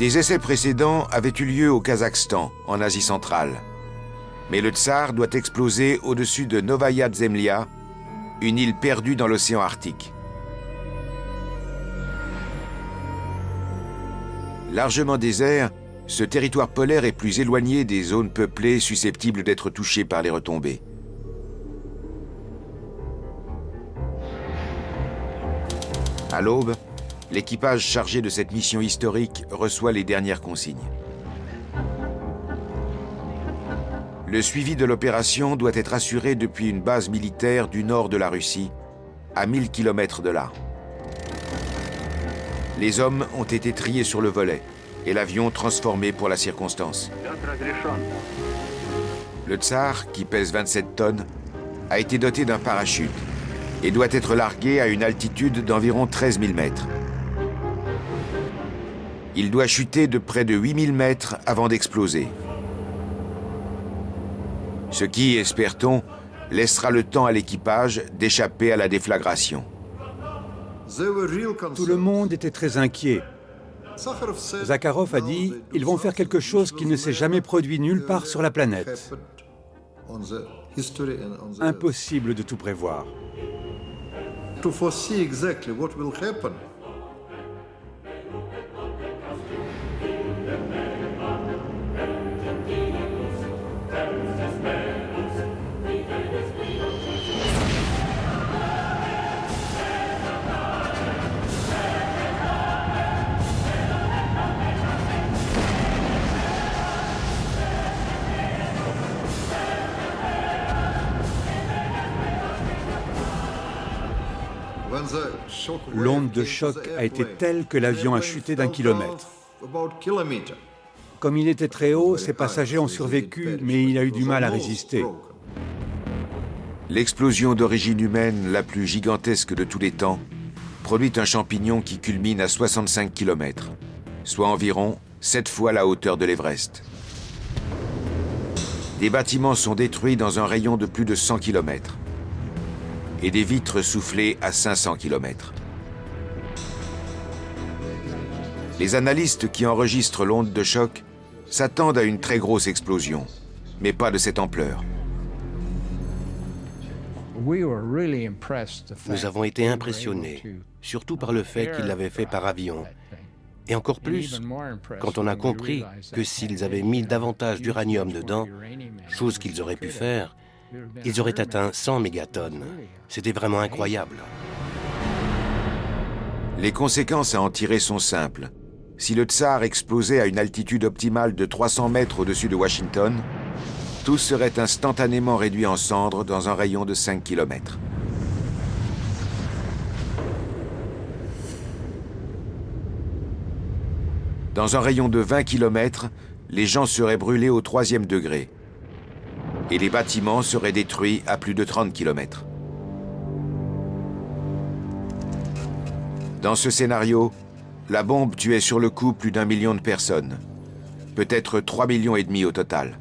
Des essais précédents avaient eu lieu au Kazakhstan, en Asie centrale. Mais le Tsar doit exploser au-dessus de Novaya Zemlya, une île perdue dans l'océan Arctique. Largement désert, ce territoire polaire est plus éloigné des zones peuplées susceptibles d'être touchées par les retombées. À l'aube, l'équipage chargé de cette mission historique reçoit les dernières consignes. Le suivi de l'opération doit être assuré depuis une base militaire du nord de la Russie, à 1000 km de là. Les hommes ont été triés sur le volet et l'avion transformé pour la circonstance. Le Tsar, qui pèse 27 tonnes, a été doté d'un parachute et doit être largué à une altitude d'environ 13 000 mètres. Il doit chuter de près de 8 000 mètres avant d'exploser. Ce qui, espère-t-on, laissera le temps à l'équipage d'échapper à la déflagration. Tout le monde était très inquiet. Zakharov a dit « Ils vont faire quelque chose qui ne s'est jamais produit nulle part sur la planète. » Impossible de tout prévoir. L'onde de choc a été telle que l'avion a chuté d'1 kilomètre. Comme il était très haut, ses passagers ont survécu, mais il a eu du mal à résister. L'explosion d'origine humaine la plus gigantesque de tous les temps produit un champignon qui culmine à 65 km, soit environ 7 fois la hauteur de l'Everest. Des bâtiments sont détruits dans un rayon de plus de 100 km et des vitres soufflées à 500 km. Les analystes qui enregistrent l'onde de choc s'attendent à une très grosse explosion, mais pas de cette ampleur. Nous avons été impressionnés, surtout par le fait qu'ils l'avaient fait par avion. Et encore plus, quand on a compris que s'ils avaient mis davantage d'uranium dedans, chose qu'ils auraient pu faire, ils auraient atteint 100 mégatonnes. C'était vraiment incroyable. Les conséquences à en tirer sont simples. Si le Tsar explosait à une altitude optimale de 300 mètres au-dessus de Washington, tout serait instantanément réduit en cendres dans un rayon de 5 km. Dans un rayon de 20 km, les gens seraient brûlés au 3e degré et les bâtiments seraient détruits à plus de 30 km. Dans ce scénario, la bombe tuait sur le coup plus d'1 million de personnes, peut-être 3,5 millions au total.